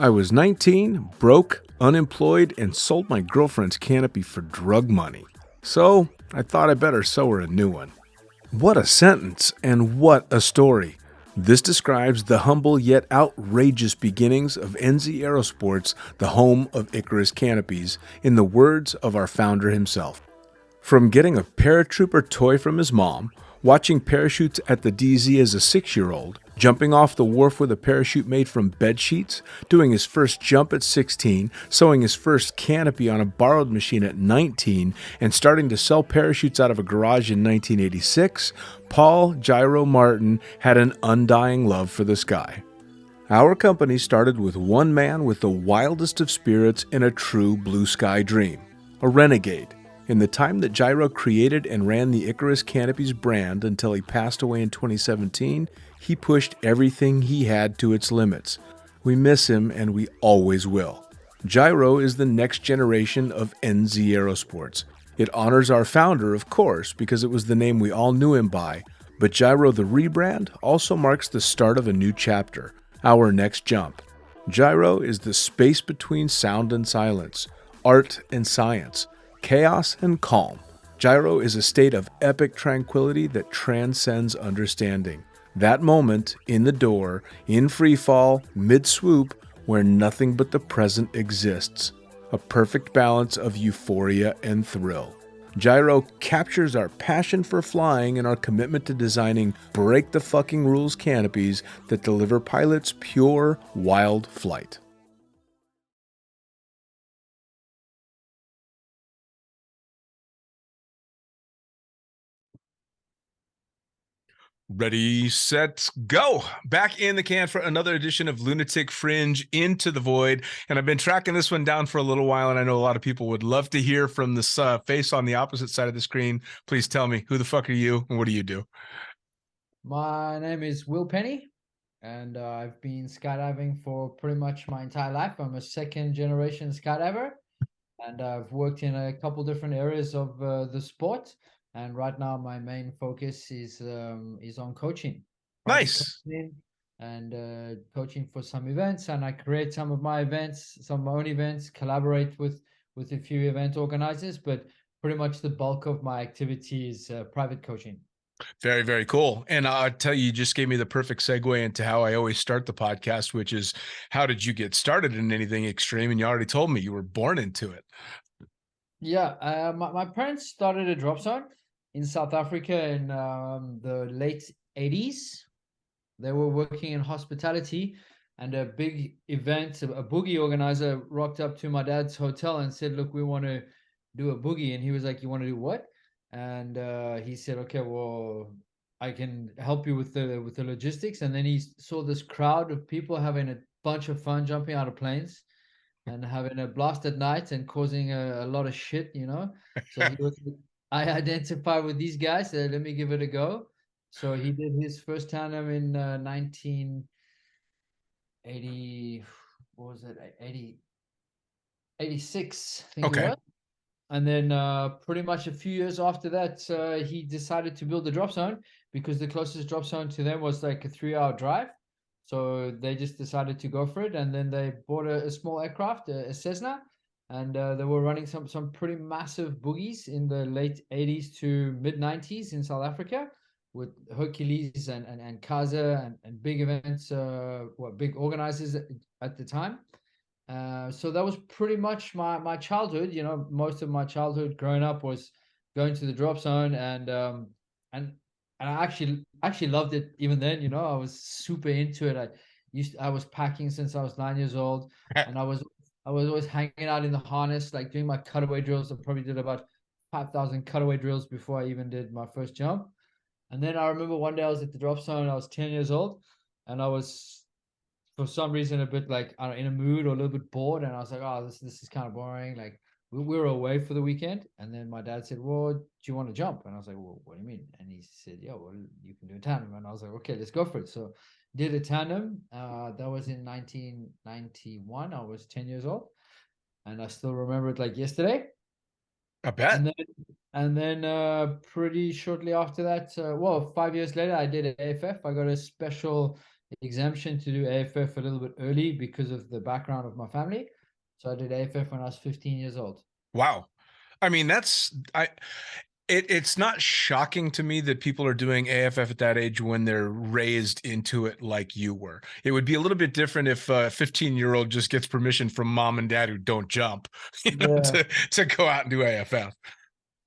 I was 19, broke, unemployed, and sold my girlfriend's canopy for drug money. So, I thought I better sew her a new one. What a sentence, and what a story. This describes the humble yet outrageous beginnings of NZ Aerosports, the home of Icarus canopies, in the words of our founder himself. From getting a paratrooper toy from his mom, watching parachutes at the DZ as a 6-year-old, jumping off the wharf with a parachute made from bed sheets, doing his first jump at 16, sewing his first canopy on a borrowed machine at 19, and starting to sell parachutes out of a garage in 1986, Paul Gyro Martin had an undying love for the sky. Our company started with one man with the wildest of spirits and a true blue sky dream, a renegade. In the time that Gyro created and ran the Icarus Canopies brand until he passed away in 2017, he pushed everything he had to its limits. We miss him, and we always will. Gyro is the next generation of NZ Aerosports. It honors our founder, of course, because it was the name we all knew him by, but Gyro the rebrand also marks the start of a new chapter, our next jump. Gyro is the space between sound and silence, art and science, chaos and calm. Gyro is a state of epic tranquility that transcends understanding. That moment, in the door, in free fall, mid-swoop, where nothing but the present exists. A perfect balance of euphoria and thrill. Gyro captures our passion for flying and our commitment to designing break-the-fucking-rules canopies that deliver pilots pure, wild flight. Ready, set, go! Back in the can for another edition of Lunatic Fringe Into the Void. And I've been tracking this one down for a little while, and I know a lot of people would love to hear from this face on the opposite side of the screen. Please tell me, who the fuck are you and what do you do? My name is Will Penny, and I've been skydiving for pretty much my entire life. I'm a second generation skydiver, and I've worked in a couple different areas of the sport. And right now, my main focus is on coaching, private Nice. coaching, and coaching for some events. And I create some of my events, some of my own events, collaborate with a few event organizers, but pretty much the bulk of my activity is private coaching. Very, very cool. And I'll tell you, you just gave me the perfect segue into how I always start the podcast, which is how did you get started in anything extreme? And you already told me you were born into it. Yeah, my parents started a drop zone in South Africa in the late 80s. They were working in hospitality, and a big event, a boogie organizer rocked up to my dad's hotel and said, "Look, we want to do a boogie." And he was like, "You want to do what?" And he said, "Okay, well, I can help you with the logistics." And then he saw this crowd of people having a bunch of fun jumping out of planes and having a blast at night and causing a lot of shit, you know. So he was, I identify with these guys. Let me give it a go. So he did his first tandem in 1980. What was it? 80, 86, I think it Okay. was. And then pretty much a few years after that, he decided to build the drop zone because the closest drop zone to them was like a 3-hour drive. So they just decided to go for it, and then they bought a small aircraft, a Cessna, and they were running some pretty massive boogies in the late 80s to mid 90s in South Africa with Hercules and Kaza and big events, big organizers at the time. So that was pretty much my childhood. You know, most of my childhood growing up was going to the drop zone, and I actually loved it even then. You know, I was super into it. I was packing since I was 9 years old, and I was always hanging out in the harness, like doing my cutaway drills. I probably did about 5,000 cutaway drills before I even did my first jump. And then I remember one day I was at the drop zone. I was 10 years old, and I was for some reason a bit like I don't know, in a mood or a little bit bored, and I was like, oh, this is kind of boring. Like we were away for the weekend, and then my dad said, well, do you want to jump? And I was like, well, what do you mean? And he said, yeah, well, you can do a tandem. And I was like, okay, let's go for it. So did a tandem. That was in 1991. I was 10 years old, and I still remember it like yesterday. I bet. And then pretty shortly after that, well, 5 years later, I did an AFF. I got a special exemption to do AFF a little bit early because of the background of my family. So I did AFF when I was 15 years old. Wow. I mean, it's not shocking to me that people are doing AFF at that age when they're raised into it like you were. It would be a little bit different if a 15-year-old just gets permission from mom and dad who don't jump, Yeah. to go out and do AFF.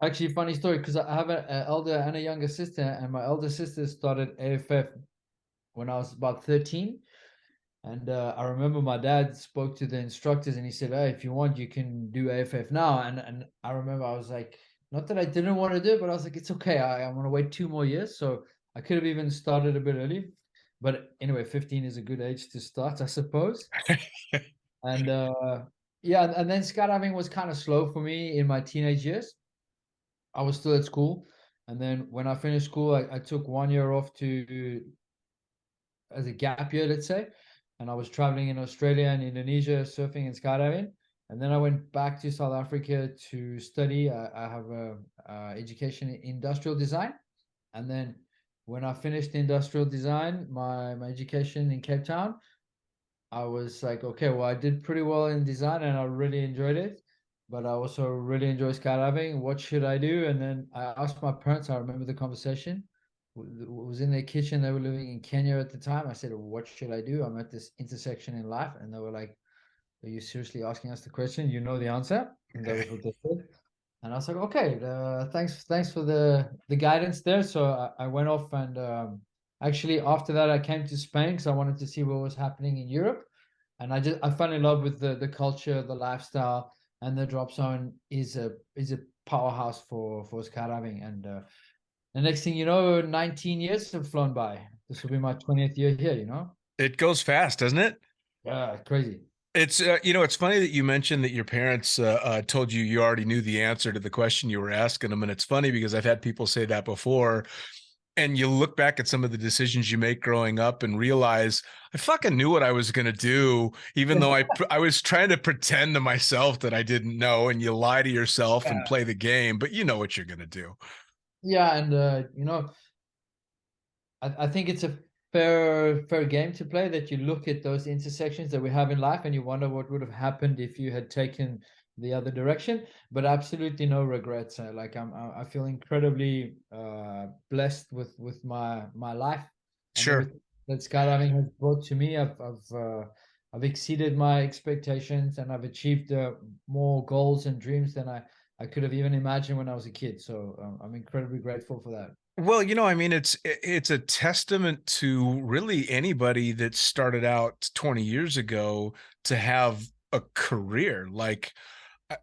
Actually, funny story, because I have an elder and a younger sister, and my elder sister started AFF when I was about 13. And I remember my dad spoke to the instructors and he said, "Hey, if you want, you can do AFF now." And I remember I was like, not that I didn't want to do it, but I was like, it's okay. I want to wait 2 more years. So I could have even started a bit early. But anyway, 15 is a good age to start, I suppose. And yeah, and then skydiving was kind of slow for me in my teenage years. I was still at school. And then when I finished school, I took 1 year off to as a gap year, let's say. And I was traveling in Australia and Indonesia, surfing and skydiving. And then I went back to South Africa to study. I have a education in industrial design. And then when I finished industrial design, my education in Cape Town, I was like, okay, well, I did pretty well in design and I really enjoyed it, but I also really enjoy skydiving. What should I do? And then I asked my parents, I remember the conversation. Was in their kitchen. They were living in Kenya at the time. I said, what should I do? I'm at this intersection in life. And they were like, are you seriously asking us the question? You know the answer? And that was what they said. And I was like, okay, thanks for the guidance there. So I went off and actually after that I came to Spain because I wanted to see what was happening in Europe, and I fell in love with the culture, the lifestyle, and the drop zone is a powerhouse for skydiving. And the next thing you know, 19 years have flown by. This will be my 20th year here. It goes fast, doesn't it? Yeah, crazy. It's it's funny that you mentioned that your parents told you you already knew the answer to the question you were asking them, and it's funny because I've had people say that before, and you look back at some of the decisions you make growing up and realize I fucking knew what I was going to do, even though I was trying to pretend to myself that I didn't know, and you lie to yourself and Yeah. play the game, but you know what you're going to do. Yeah, and I think it's a fair game to play, that you look at those intersections that we have in life and you wonder what would have happened if you had taken the other direction. But absolutely no regrets. Like I feel incredibly blessed with my life and Sure. everything that skydiving has brought to me. I've exceeded my expectations and I've achieved more goals and dreams than I could have even imagined when I was a kid. So I'm incredibly grateful for that. Well, I mean, it's a testament to really anybody that started out 20 years ago to have a career. Like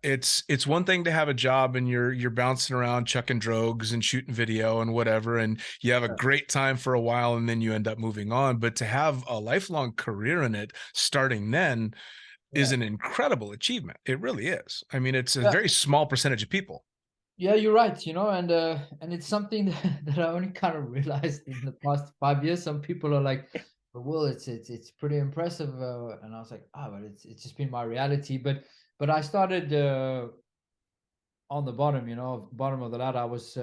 it's one thing to have a job and you're bouncing around chucking drogues and shooting video and whatever, and you have a great time for a while and then you end up moving on. But to have a lifelong career in it starting then is Yeah. an incredible achievement. It really is. I mean, it's a Yeah. very small percentage of people. Yeah, you're right, and it's something that I only kind of realized in the past 5 years. Some people are like, "Well, it's pretty impressive," and I was like, "Ah, but it's just been my reality." But I started on the bottom, bottom of the ladder. I was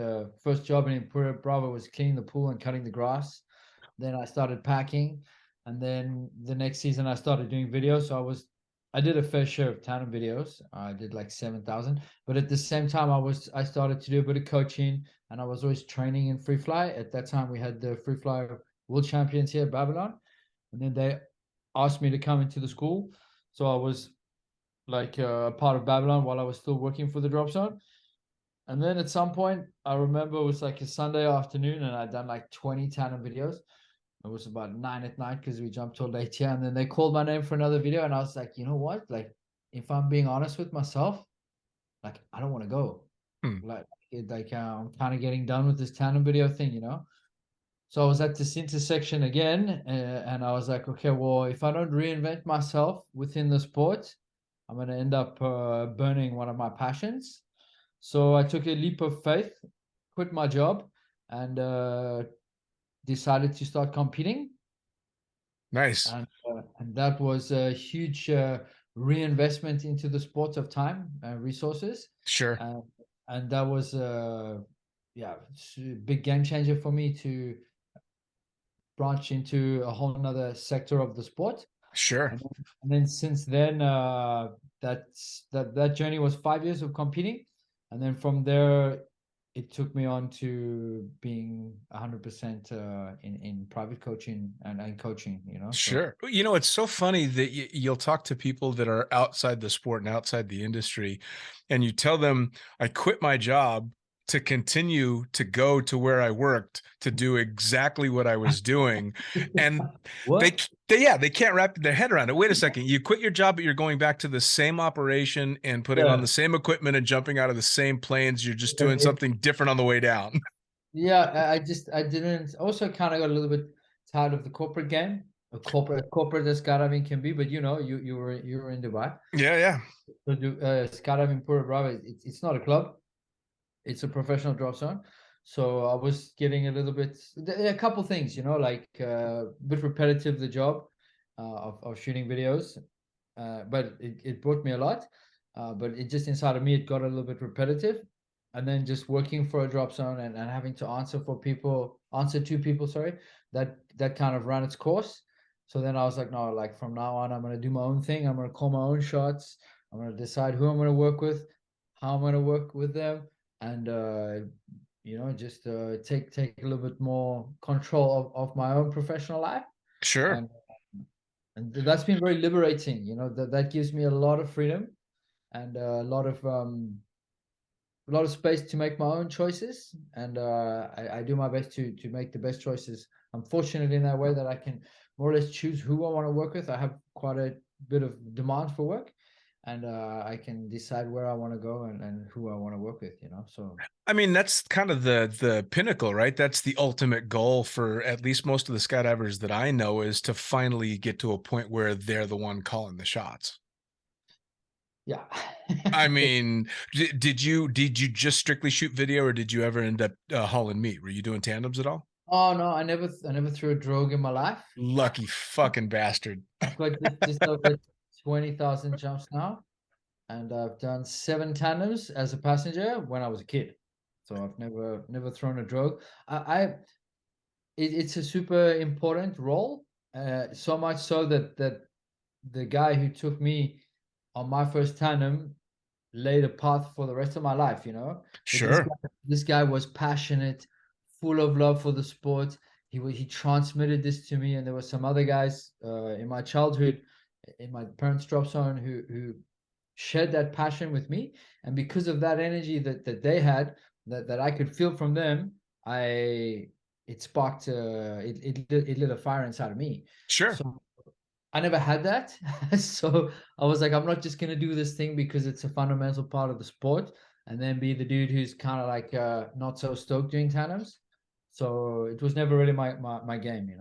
first job in Imperial Bravo was cleaning the pool and cutting the grass. Then I started packing, and then the next season I started doing videos. So I did a fair share of tandem videos. I did like 7,000, but at the same time I started to do a bit of coaching, and I was always training in free fly. At that time we had the free fly world champions here at Babylon, and then they asked me to come into the school. So I was like a part of Babylon while I was still working for the drop zone. And then at some point, I remember it was like a Sunday afternoon, and I'd done like 20 tandem videos. It was about 9 at night because we jumped till late here. And then they called my name for another video, and I was like, you know what? Like, if I'm being honest with myself, like I don't want to go. Hmm. I'm kind of getting done with this tandem video thing. So I was at this intersection again, and I was like, okay, well, if I don't reinvent myself within the sport, I'm gonna end up burning one of my passions. So I took a leap of faith, quit my job, and decided to start competing. Nice. And that was a huge reinvestment into the sport of time and resources. Sure. And and that was yeah, big game changer for me to branched into a whole nother sector of the sport. Sure. And then since then, that journey was 5 years of competing, and then from there, it took me on to being 100% in private coaching and coaching. So Sure. You know, it's so funny that you'll talk to people that are outside the sport and outside the industry, and you tell them, I quit my job to continue to go to where I worked to do exactly what I was doing. And they, what? yeah, they can't wrap their head around it. Wait a second. You quit your job, but you're going back to the same operation and putting on Yeah, the same equipment and jumping out of the same planes. You're just doing something different on the way down. yeah. I didn't. Also, kind of got a little bit tired of the corporate game. A corporate as skydiving can be, but you were in Dubai. Yeah, yeah. So skydiving Pura Brava, it's not a club. It's a professional drop zone. So I was getting a little bit, a couple things, like a bit repetitive, the job of shooting videos. But it brought me a lot. But it just inside of me, it got a little bit repetitive. And then just working for a drop zone and having to answer to people, sorry, that kind of ran its course. So then I was like, no, like from now on, I'm going to do my own thing. I'm going to call my own shots. I'm going to decide who I'm going to work with, how I'm going to work with them, and just take a little bit more control of my own professional life. Sure. And and that's been very liberating. That gives me a lot of freedom and a lot of space to make my own choices, and I do my best to make the best choices. I'm fortunate in that way that I can more or less choose who I want to work with. I have quite a bit of demand for work, and I can decide where I want to go and who I want to work with. So I mean, that's kind of the pinnacle, right? That's the ultimate goal for at least most of the skydivers that I know, is to finally get to a point where they're the one calling the shots. yeah. I mean, did you just strictly shoot video, or did you ever end up hauling meat? Were you doing tandems at all? Oh no, I never threw a drogue in my life. Lucky fucking bastard. I've got just over 20,000 jumps now, and I've done 7 tandems as a passenger when I was a kid. So I've never thrown a drogue. It's a super important role, so much so that the guy who took me on my first tandem laid a path for the rest of my life. That Sure. this guy was passionate, full of love for the sport. He transmitted this to me, and there were some other guys in my childhood, in my parents' drop zone, who shared that passion with me, and because of that energy that they had, that I could feel from them, I it sparked it lit a fire inside of me. Sure. So I never had that. So I was like, I'm not just gonna do this thing because it's a fundamental part of the sport, and then be the dude who's kind of like not so stoked doing tandems. So it was never really my game.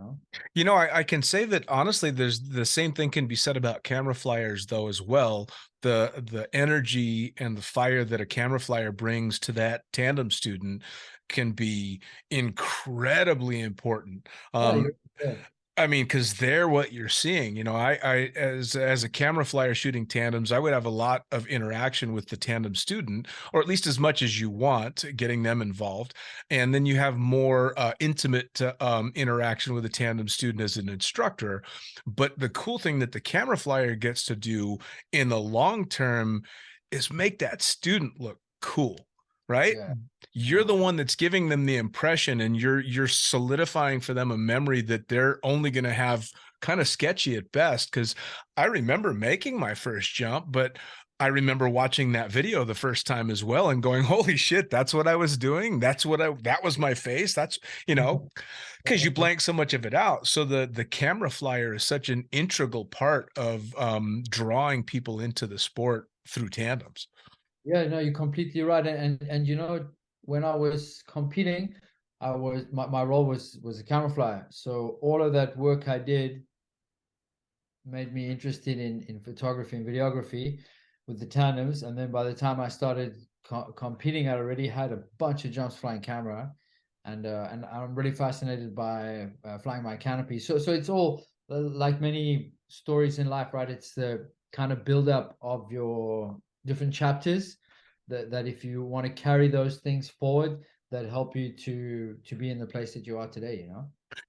You know, I can say that honestly, there's the same thing can be said about camera flyers though as well. The energy and the fire that a camera flyer brings to that tandem student can be incredibly important. Yeah, Um, yeah, I mean, because they're what you're seeing. You know, I as a camera flyer shooting tandems, I would have a lot of interaction with the tandem student, or at least as much as you want, getting them involved, and then you have more intimate interaction with the tandem student as an instructor. But the cool thing that the camera flyer gets to do in the long term is make that student look cool, right? yeah. You're the one that's giving them the impression, and you're solidifying for them a memory that they're only going to have kind of sketchy at best. Because I remember making my first jump, but I remember watching that video the first time as well and going, holy shit, that's what I was doing. That was my face. That's, because you blank so much of it out. So the camera flyer is such an integral part of drawing people into the sport through tandems. Yeah, no, you're completely right. And when I was competing, my role was a camera flyer. So all of that work I did made me interested in photography and videography with the tandems. And then by the time I started competing, I already had a bunch of jumps flying camera, and I'm really fascinated by flying my canopy. So it's all like many stories in life, right? It's the kind of build up of your different chapters that if you want to carry those things forward, that help you to be in the place that you are today.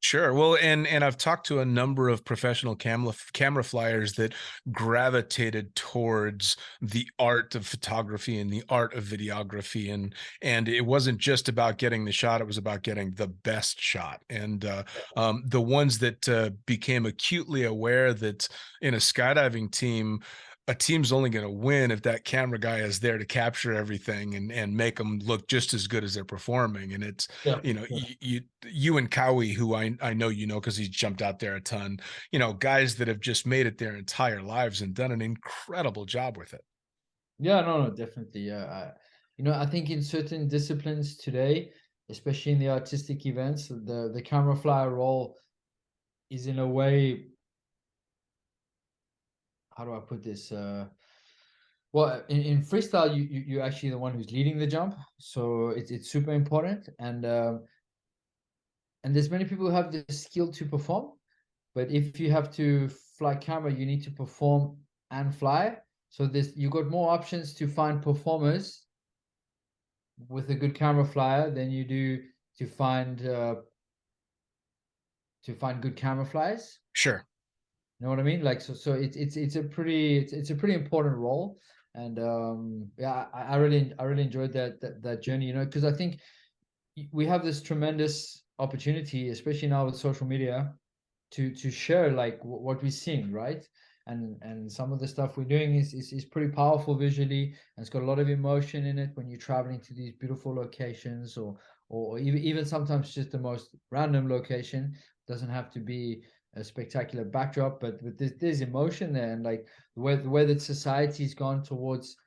Sure. Well, and I've talked to a number of professional camera flyers that gravitated towards the art of photography and the art of videography, and it wasn't just about getting the shot; it was about getting the best shot. And the ones that became acutely aware that in a skydiving team, a team's only going to win if that camera guy is there to capture everything and make them look just as good as they're performing. And it's, Yeah, you know, yeah. you and Cowie, who I know you know because he's jumped out there a ton, guys that have just made it their entire lives and done an incredible job with it. Yeah, no, no, definitely. Yeah, I think in certain disciplines today, especially in the artistic events, the camera flyer role is in a way, how do I put this? Well, in freestyle, you're actually the one who's leading the jump, so it's super important. And there's many people who have the skill to perform, but if you have to fly camera, you need to perform and fly. So this you got more options to find performers with a good camera flyer than you do to find uh, to find good camera flyers. Sure. You know what I mean? Like so it's a pretty it's a pretty important role. And yeah, I really enjoyed that journey, because I think we have this tremendous opportunity, especially now with social media, to share like what we're seeing, right? And some of the stuff we're doing is pretty powerful visually, and it's got a lot of emotion in it when you're traveling to these beautiful locations, or even sometimes just the most random location. Doesn't have to be a spectacular backdrop, but with there's emotion there. And like the way that society's gone towards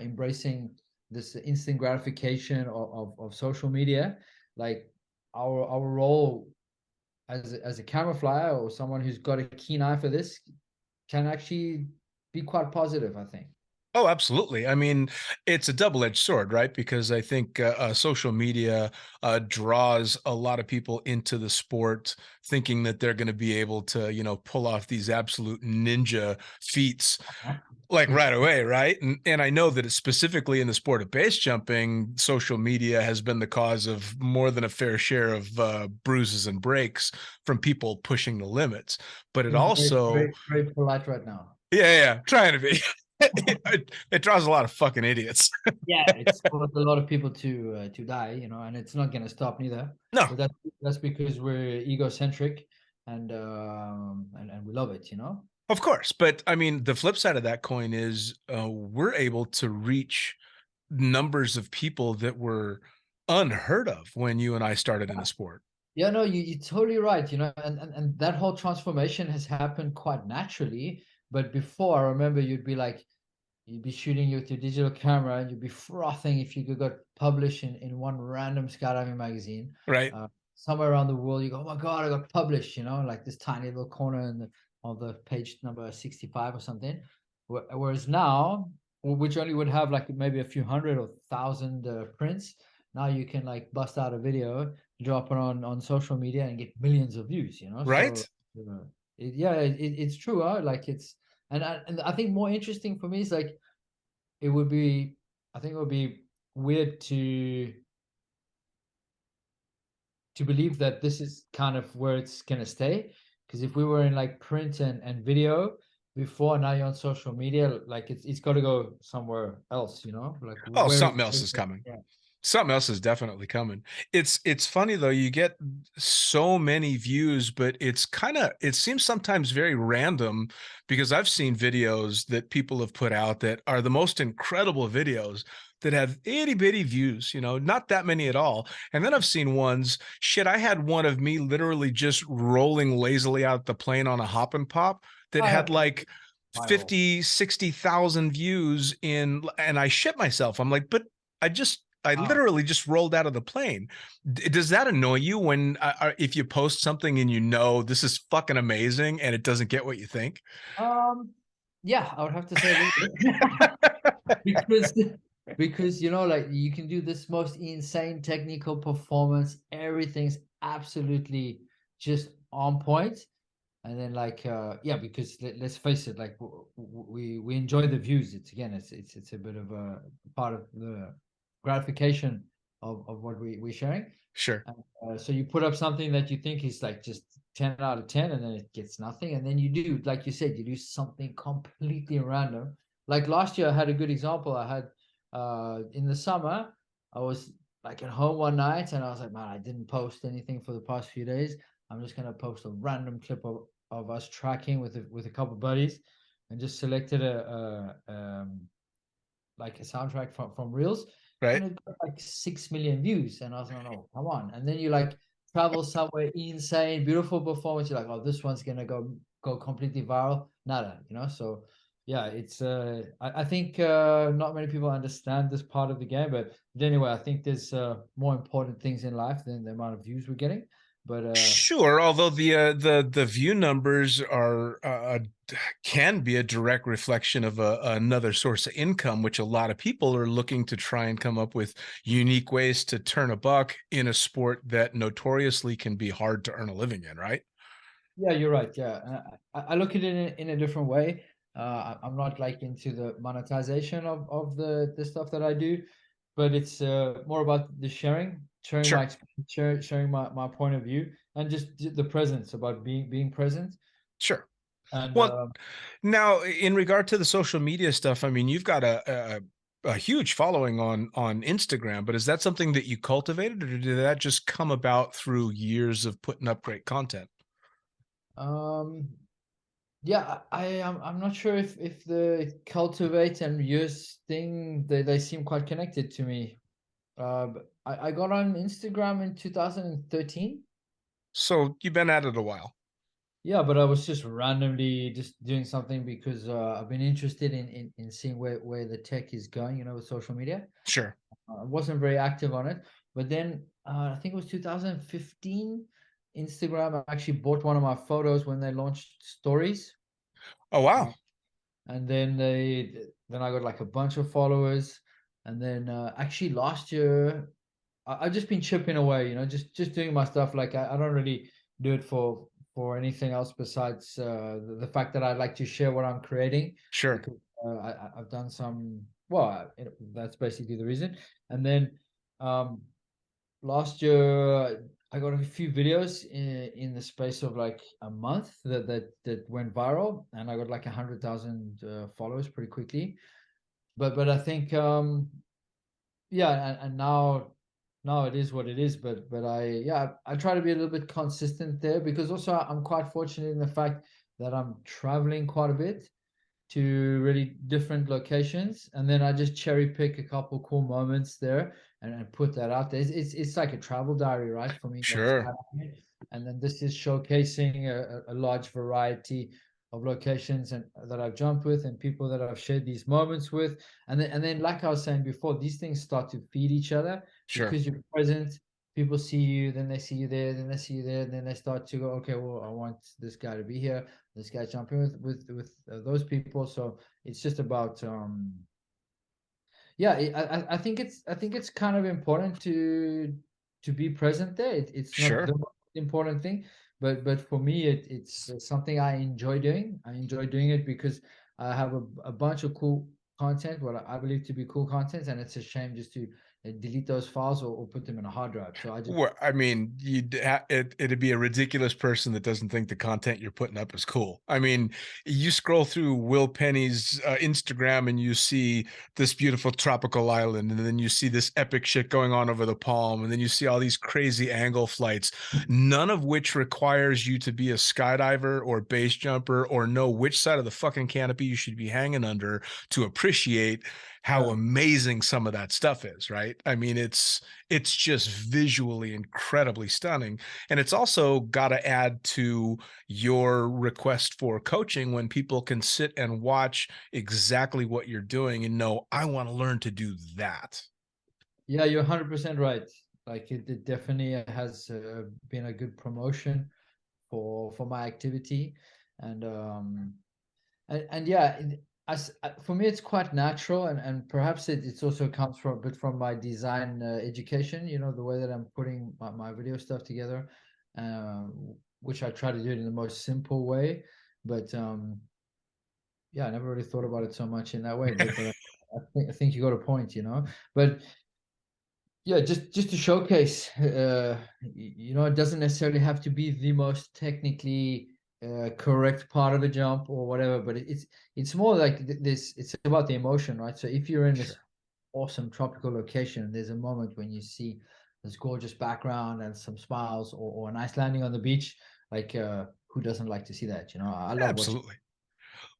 embracing this instant gratification of social media, like our role as a camera flyer or someone who's got a keen eye for this can actually be quite positive, I think. Oh, absolutely. I mean, it's a double-edged sword, right? Because I think social media draws a lot of people into the sport, thinking that they're going to be able to, pull off these absolute ninja feats like right away, right? And I know that it's specifically in the sport of base jumping, social media has been the cause of more than a fair share of bruises and breaks from people pushing the limits. But it You're very, also, very, very polite right now. yeah, trying to be. It draws a lot of fucking idiots. Yeah, it's caused a lot of people to die, and it's not gonna stop neither. No, But that's because we're egocentric, and we love it. of course. But I mean, the flip side of that coin is we're able to reach numbers of people that were unheard of when you and I started in the sport. Yeah, no, you're totally right, and that whole transformation has happened quite naturally. But before, I remember you'd be shooting with your digital camera and you'd be frothing if you got published in one random skydiving magazine Right. uh, somewhere around the world. You go, oh my god, I got published, like this tiny little corner of the page number 65 or something. Whereas now, which only would have like maybe a few hundred or thousand prints, now you can like bust out a video, drop it on social media, and get millions of views. So Right. yeah, it's true. Like and I think more interesting for me is like it would be I think it would be weird to believe that this is kind of where it's gonna stay. Because if we were in like print and video before, now you're on social media, like it's got to go somewhere else, like Oh, where is something else is it? coming. Yeah. Something else is definitely coming. It's funny though, you get so many views, but it seems sometimes very random because I've seen videos that people have put out that are the most incredible videos that have itty bitty views, not that many at all. And then I've seen ones, shit, I had one of me literally just rolling lazily out the plane on a hop and pop that I had have like viral. 50, 60,000 views and I shit myself. I'm like, but I Wow. literally just rolled out of the plane. Does that annoy you when if you post something and this is fucking amazing and it doesn't get what you think? Um, yeah, I would have to say a little bit. because because like you can do this most insane technical performance, everything's absolutely just on point. And then like yeah, because let's face it, like we enjoy the views. It's again, it's a bit of a part of the gratification of what we're sharing. Sure. And, so you put up something that you think is like just 10 out of 10, and then it gets nothing. And then you do, like you said, you do something completely random. Like last year, I had a good example. I had in the summer, I was like at home one night, and I was like, man, I didn't post anything for the past few days. I'm just gonna post a random clip of us tracking with a couple of buddies, and just selected a like a soundtrack from Reels, Right. and it got like 6 million views. And I was like, oh, come on. And then you like travel somewhere insane, beautiful performance. You're like, oh, this one's gonna go completely viral. Nada, you know. So yeah, it's I think not many people understand this part of the game, but anyway, I think there's more important things in life than the amount of views we're getting. But Sure, although the view numbers are can be a direct reflection of another source of income, which a lot of people are looking to try and come up with unique ways to turn a buck in a sport that notoriously can be hard to earn a living in, right? yeah, you're right. Yeah, I look at it in a different way. I'm not like into the monetization of the stuff that I do, but it's more about the sharing my Sure, experience, sharing my point of view, and just the presence, about being present. sure. And Well, now in regard to the social media stuff, I mean, you've got a huge following on Instagram, but is that something that you cultivated, or did that just come about through years of putting up great content? um, yeah, I'm not sure if the cultivate and use thing, they seem quite connected to me. But I got on Instagram in 2013. So you've been at it a while. Yeah, but I was just randomly just doing something because I've been interested in seeing where the tech is going, you know, with social media. Sure. I wasn't very active on it, but then I think it was 2015. Instagram actually bought one of my photos when they launched stories, Oh, wow. uh, and then I got like a bunch of followers, and then actually last year I've just been chipping away, you know, just doing my stuff. Like I don't really do it for anything else besides the fact that I like to share what I'm creating, Sure. because I've done some. Well, that's basically the reason. And then um, last year I got a few videos in the space of like a month that went viral, and I got like 100,000 followers pretty quickly. But I think yeah, and now it is what it is. But I try to be a little bit consistent there, because also I'm quite fortunate in the fact that I'm traveling quite a bit to really different locations, and then I just cherry pick a couple cool moments there, and put that out there. It's like a travel diary, right? For me, that's Sure. kind of it. And then this is showcasing a large variety of locations and that I've jumped with, and people that I've shared these moments with. And then like I was saying before, these things start to feed each other, Sure. because you're present. People see you, then they see you there, then they see you there, and then they start to go, okay, well, I want this guy to be here, this guy jumping with those people. So it's just about yeah, I think it's kind of important to be present there. It's not Sure. the most important thing, but for me, it's something I enjoy doing. I enjoy doing it because I have a bunch of cool content, what I believe to be cool content, and it's a shame just to delete those files, or put them in a hard drive. So I just Well, I mean, it'd be a ridiculous person that doesn't think the content you're putting up is cool. I mean, you scroll through Will Penny's Instagram and you see this beautiful tropical island, and then you see this epic shit going on over the palm, and then you see all these crazy angle flights, none of which requires you to be a skydiver or base jumper or know which side of the fucking canopy you should be hanging under to appreciate how yeah. amazing some of that stuff is, right? I mean, it's just visually incredibly stunning, and it's also got to add to your request for coaching when people can sit and watch exactly what you're doing and know, I want to learn to do that. Yeah, you're 100% right. Like it definitely has been a good promotion for my activity. And um and, and yeah, for me it's quite natural, and perhaps it's also comes from a bit from my design education, you know, the way that I'm putting my video stuff together, uh, which I try to do it in the most simple way. But yeah, I never really thought about it so much in that way, but I think you got a point, you know. But Yeah, just to showcase, you know, it doesn't necessarily have to be the most technically correct part of a jump or whatever, but it's more like this. It's about the emotion, right? So if you're in this Sure. awesome tropical location, there's a moment when you see this gorgeous background and some smiles, or a nice landing on the beach. Like, who doesn't like to see that? You know, I love watching. Absolutely.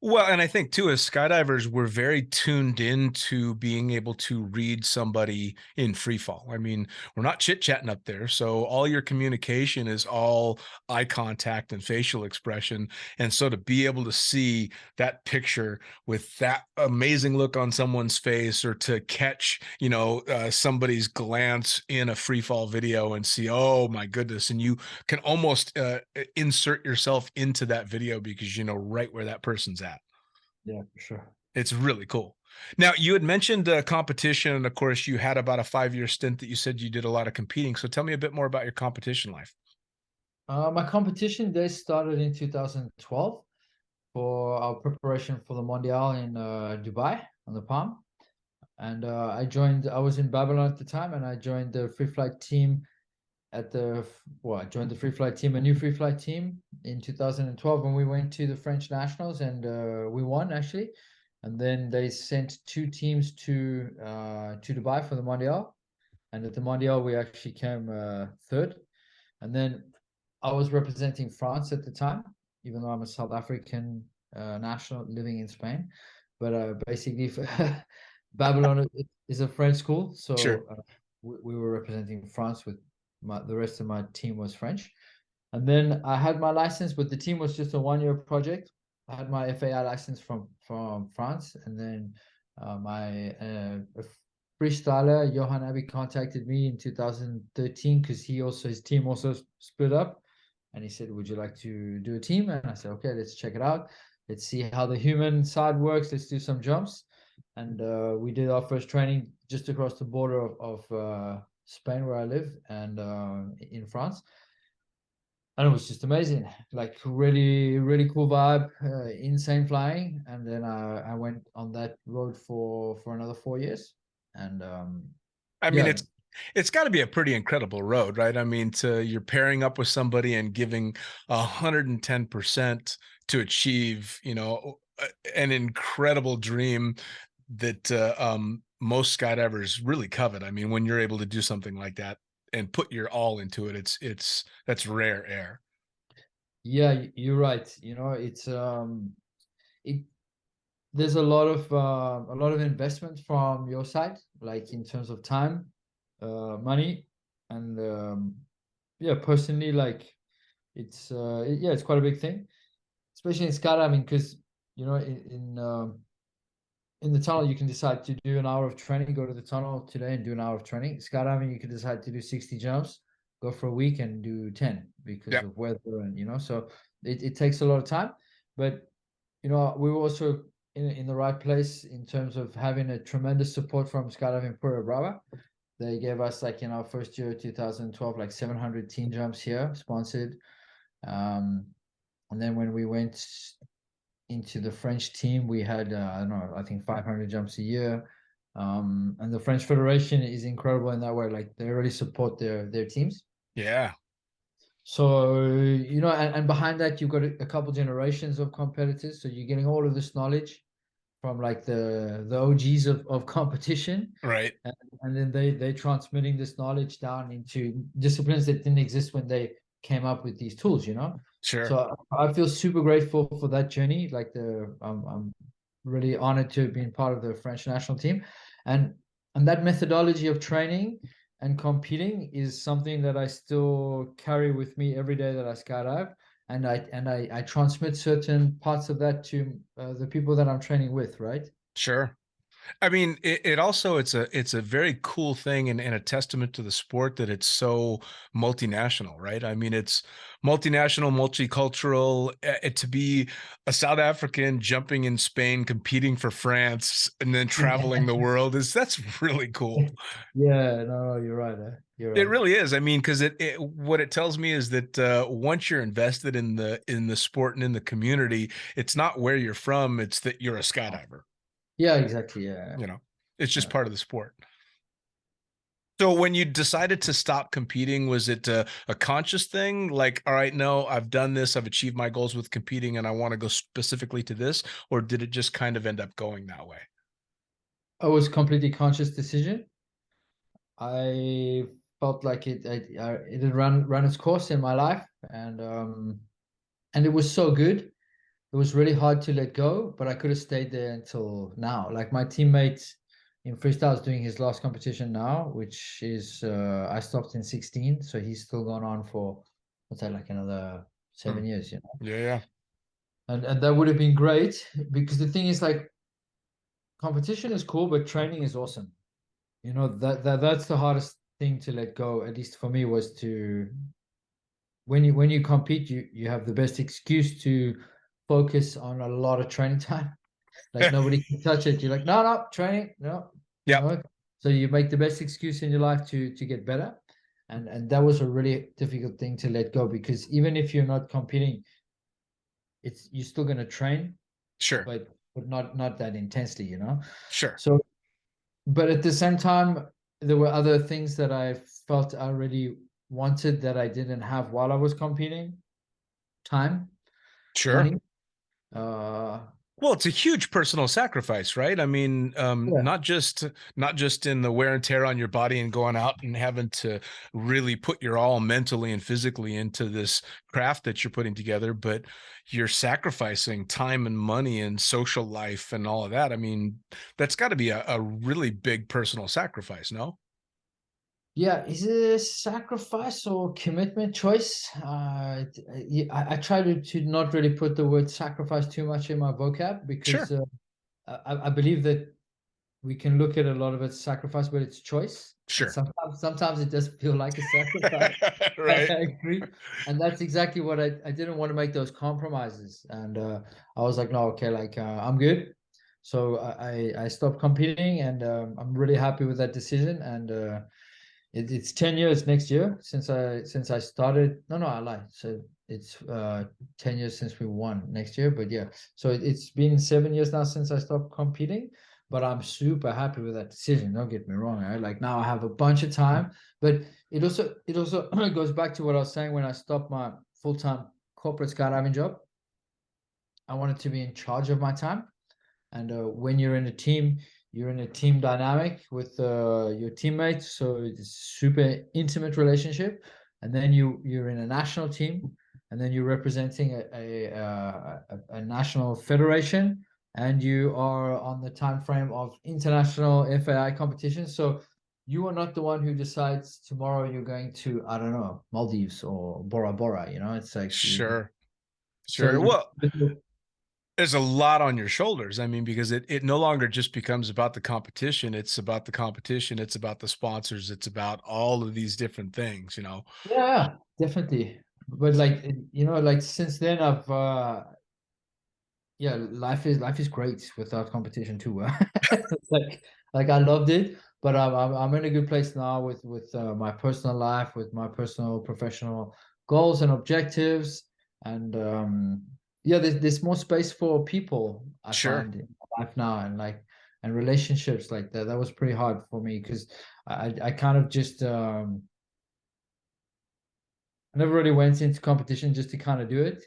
Well, and I think too, as skydivers, we're very tuned into being able to read somebody in free fall. I mean, we're not chit chatting up there. So all your communication is all eye contact and facial expression. And so to be able to see that picture with that amazing look on someone's face, or to catch, somebody's glance in a free fall video and see, oh my goodness. And you can almost insert yourself into that video because you know right where that person's at. Yeah, for sure. It's really cool. Now, you had mentioned competition, and of course, you had about a 5-year stint that you said you did a lot of competing. So tell me a bit more about your competition life. My competition days started in 2012 for our preparation for the Mondial in Dubai on the Palm. And I was in Babylon at the time, and I joined the free flight team I joined the free flight team, a new free flight team in 2012 when we went to the French Nationals, and we won actually. And then they sent two teams to Dubai for the Mondial. And at the Mondial, we actually came third. And then I was representing France at the time, even though I'm a South African national living in Spain. But basically, Babylon is a French school, Sure. so we were representing France with the rest of my team was French. And then I had my license, but the team was just a 1 year project. I had my FAI license from France, and then my freestyler Johan Abbey contacted me in 2013 because his team also split up, and he said, "Would you like to do a team?" And I said, "Okay, let's check it out. Let's see how the human side works. Let's do some jumps." And we did our first training just across the border of Spain, where I live, and in France. And it was just amazing, like really, really cool vibe, insane flying. And then I went on that road for another 4 years, and I mean, yeah, it's got to be a pretty incredible road, right? I mean, you're pairing up with somebody and giving 110% to achieve, an incredible dream that most skydivers really covet. I mean, when you're able to do something like that and put your all into it, it's that's rare air. yeah, you're right. You know, it there's a lot of investment from your side, like in terms of time, money, and yeah, personally, like yeah, it's quite a big thing, especially in skydiving, because you know in the tunnel you can decide to do an hour of training, go to the tunnel today and do an hour of training. Skydiving, you can decide to do 60 jumps, go for a week and do 10 because Yeah, of weather, and so it takes a lot of time. But we were also in the right place in terms of having a tremendous support from Skydiving Puerto Brava. They gave us, like, in our first year, 2012, like 700 team jumps here, sponsored. Um, and then when we went into the French team, we had I don't know, I think 500 jumps a year. And the French Federation is incredible in that way. Like, they really support their teams. yeah, So, and behind that, you've got a couple generations of competitors. So you're getting all of this knowledge from, like, the OGs of competition, right, and then they transmitting this knowledge down into disciplines that didn't exist when they came up with these tools. sure. So I feel super grateful for that journey. Like, I'm really honored to have been part of the French national team, and that methodology of training and competing is something that I still carry with me every day that I skydive, and I transmit certain parts of that to the people that I'm training with, right? Sure. I mean, it also it's a very cool thing, and a testament to the sport that it's so multinational, right? I mean, it's multinational, multicultural. To be a South African jumping in Spain, competing for France, and then traveling the world that's really cool. Yeah, no, you're right. You're It right. really is. I mean, because what it tells me is that once you're invested in the sport and in the community, it's not where you're from; it's that you're a skydiver. Yeah, exactly. Yeah, You know, it's just yeah. part of the sport. So when you decided to stop competing, was it a conscious thing? Like, all right, no, I've done this, I've achieved my goals with competing, and I want to go specifically to this, or did it just kind of end up going that way? It was a completely conscious decision. I felt like it had run its course in my life, and it was so good. It was really hard to let go, but I could have stayed there until now. Like my teammate in freestyle is doing his last competition now, which is I stopped in 16, so he's still gone on for what's that, like another Hmm. 7 years, you know. Yeah, yeah, And that would have been great because the thing is like competition is cool, but training is awesome. You know, that's the hardest thing to let go, at least for me, was to when you compete, you have the best excuse to focus on a lot of training time. Like nobody can touch it. You're like, no, no, training, no, you yep, know. So you make the best excuse in your life to get better. And that was a really difficult thing to let go because even if you're not competing, it's you're still gonna train, sure, but not that intensely, you know. sure, So but at the same time, there were other things that I felt I really wanted that I didn't have while I was competing. Time, sure. money. Uh Well, it's a huge personal sacrifice, right? I mean, yeah. not just in the wear and tear on your body and going out and having to really put your all mentally and physically into this craft that you're putting together, but you're sacrificing time and money and social life and all of that. I mean, that's got to be a really big personal sacrifice, no? Yeah, is it a sacrifice or commitment choice? I try to not really put the word sacrifice too much in my vocab because Sure, I believe that we can look at a lot of it sacrifice, but it's choice. And sure. sometimes it does feel like a sacrifice. I Right. agree. And that's exactly what I didn't want to make those compromises. And I was like, no, okay, like I'm good. So I stopped competing and I'm really happy with that decision. And it's 10 years next year since I started. No, I lie. So it's 10 years since we won next year. But yeah, so it's been 7 years now since I stopped competing. But I'm super happy with that decision. Don't get me wrong. Like now I have a bunch of time, but it also goes back to what I was saying when I stopped my full-time corporate skydiving job. I wanted to be in charge of my time. And when you're in a team, you're in a team dynamic with your teammates, so it's a super intimate relationship. And then you're in a national team, and then you're representing a national federation, and you are on the time frame of international FAI competitions. So you are not the one who decides tomorrow you're going to, I don't know, Maldives or Bora Bora. You know, it's like Sure, so sure. Well, there's a lot on your shoulders. I mean, because it no longer just becomes about the competition. It's about the competition. It's about the sponsors. It's about all of these different things, you know? yeah, definitely. But like like since then I've yeah, life is great without competition too. It's like I loved it, but I'm in a good place now with my personal life, with my personal professional goals and objectives, and yeah, there's more space for people I Sure, find in my life now, and like and relationships like that. That was pretty hard for me because I kind of just I never really went into competition just to kind of do it.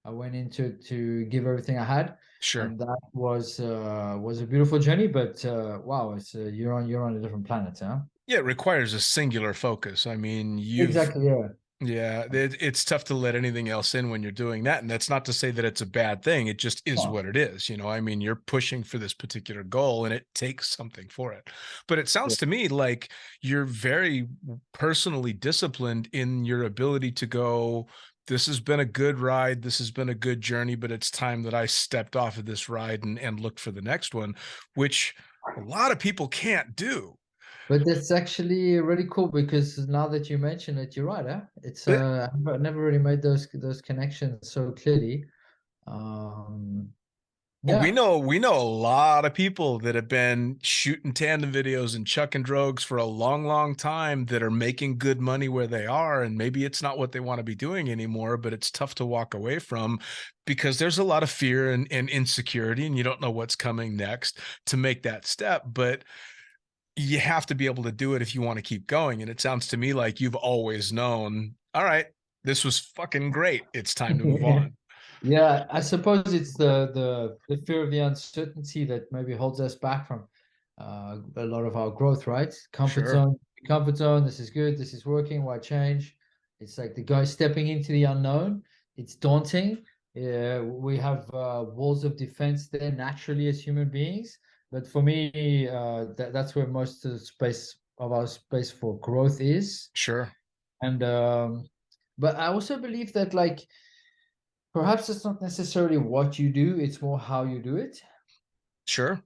I went into it to give everything I had, sure. and that was a beautiful journey. But wow, it's you're on a different planet, huh? Yeah, it requires a singular focus. I mean, Exactly. Yeah. yeah, it's tough to let anything else in when you're doing that. And that's not to say that it's a bad thing. It just is Oh, what it is. You know, I mean, you're pushing for this particular goal and it takes something for it. But it yeah. sounds to me like you're very personally disciplined in your ability to go, this has been a good ride. This has been a good journey, but it's time that I stepped off of this ride and looked for the next one, which a lot of people can't do. But that's actually really cool because now that you mention it, you're right, huh? It's I've never really made those connections so clearly. Um, We yeah. know we know a lot of people that have been shooting tandem videos and chucking drogues for a long, long time that are making good money where they are, and maybe it's not what they want to be doing anymore, but it's tough to walk away from because there's a lot of fear and insecurity, and you don't know what's coming next to make that step. But you have to be able to do it if you want to keep going. And it sounds to me like you've always known, all right, this was fucking great. It's time to move on. Yeah, I suppose it's the fear of the uncertainty that maybe holds us back from a lot of our growth, right? Sure. Comfort zone. This is good. This is working. Why change? It's like the guy stepping into the unknown. It's daunting. Yeah, we have walls of defense there naturally as human beings. But for me, that's where most of the space of our space for growth is. Sure. And but I also believe that like perhaps it's not necessarily what you do, it's more how you do it. Sure.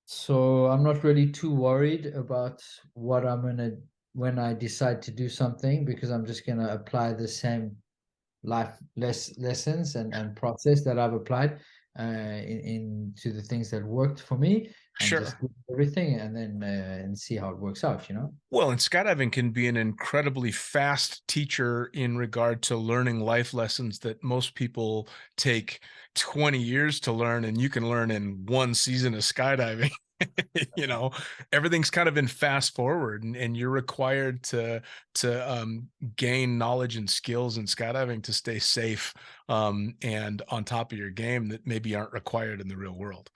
So I'm not really too worried about what I'm gonna when I decide to do something because I'm just gonna apply the same lessons and process that I've applied into the things that worked for me and just Sure. do everything and then and see how it works out, you know? Well, and skydiving can be an incredibly fast teacher in regard to learning life lessons that most people take 20 years to learn, and you can learn in one season of skydiving. You know, everything's kind of in fast forward, and you're required to gain knowledge and skills in skydiving to stay safe and on top of your game that maybe aren't required in the real world.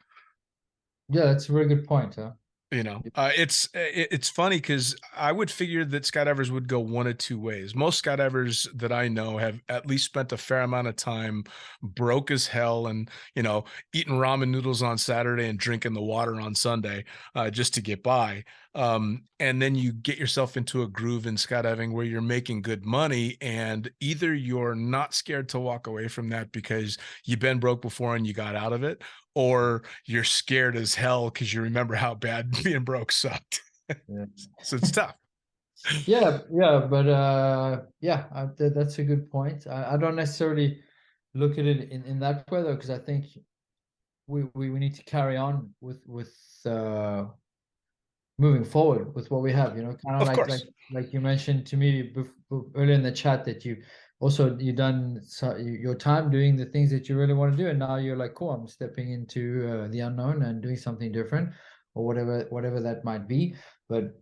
Yeah, that's a very good point, huh? You know, it's funny because I would figure that skydivers would go one of two ways. Most skydivers that I know have at least spent a fair amount of time broke as hell and, you know, eating ramen noodles on Saturday and drinking the water on Sunday just to get by. And then you get yourself into a groove in skydiving where you're making good money, and either you're not scared to walk away from that because you've been broke before and you got out of it, or you're scared as hell because you remember how bad being broke sucked. Yeah. So it's tough. Yeah, but yeah, that's a good point. I don't necessarily look at it in that way though, because I think we need to carry on with moving forward with what we have, you know, kind of Of course. like you mentioned to me earlier in the chat that you done your time doing the things that you really want to do, and now you're like, cool, I'm stepping into the unknown and doing something different, or whatever that might be. But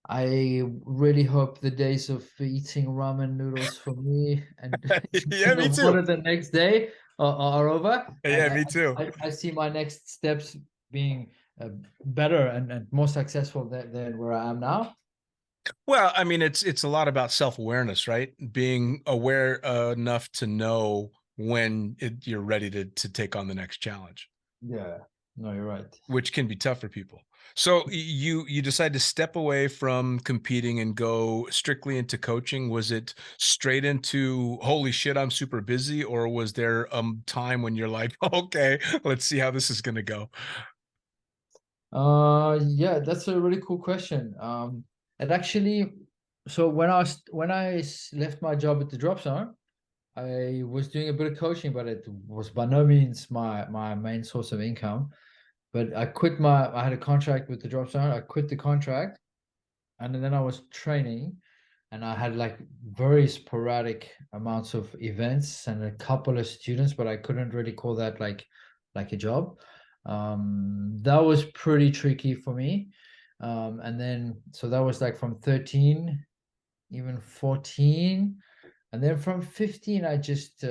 I really hope the days of eating ramen noodles for me and Yeah, drinking the me too. water the next day are over, and Yeah, me too. I see my next steps being better and more successful than where I am now. Well, I mean, it's a lot about self-awareness, right? Being aware enough to know when you're ready to take on the next challenge, Yeah, no, you're right. which can be tough for people. So you decide to step away from competing and go strictly into coaching. Was it straight into holy shit, I'm super busy, or was there a time when you're like, okay, let's see how this is going to go? Yeah, that's a really cool question. And actually, so when left my job at the drop zone, I was doing a bit of coaching, but it was by no means my main source of income. But I had a contract with the drop zone. I quit the contract, and then I was training, and I had like very sporadic amounts of events and a couple of students, but I couldn't really call that like a job. That was pretty tricky for me. And then so that was like from 13, even 14, and then from 15, I just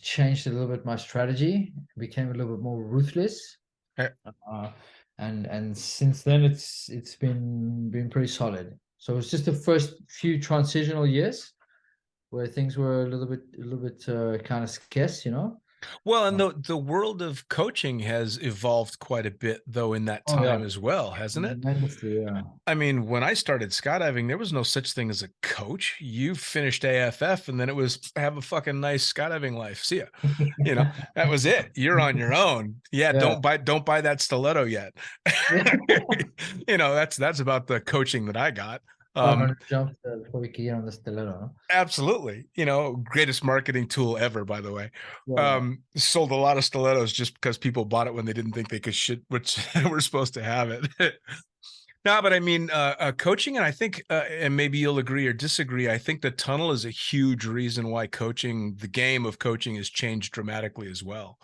changed a little bit my strategy, became a little bit more ruthless. Eh, Uh, and since then it's been pretty solid. So it's just the first few transitional years where things were a little bit kind of scarce, you know. Well, and Uh, the world of coaching has evolved quite a bit, though, in that oh time yeah, as well, hasn't it? tremendously, yeah. I mean, when I started skydiving, there was no such thing as a coach. You finished AFF, and then it was have a fucking nice skydiving life. See ya. You know, that was it. You're on your own. Yeah, Yeah. don't buy that stiletto yet. Yeah. You know, that's about the coaching that I got. Um, 500 jumps before we could get on the stiletto. Absolutely. You know, greatest marketing tool ever, by the way. Yeah. Sold a lot of stilettos just because people bought it when they didn't think they could shit, which we're supposed to have it. No, but I mean, coaching, and I think, and maybe you'll agree or disagree, I think the tunnel is a huge reason why coaching, the game of coaching, has changed dramatically as well.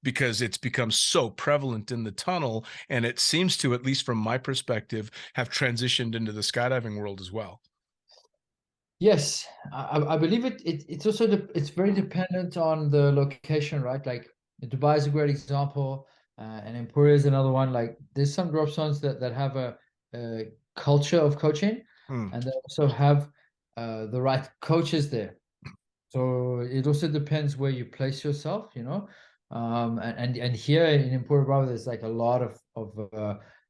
because it's become so prevalent in the tunnel, and it seems to, at least from my perspective, have transitioned into the skydiving world as well. Yes, I believe it's also it's very dependent on the location, right? Like Dubai is a great example, and Emporia is another one. Like there's some drop zones that have a culture of coaching, Hmm. and they also have the right coaches there. So it also depends where you place yourself, you know. And here in Emporia Bravo, there's like a lot of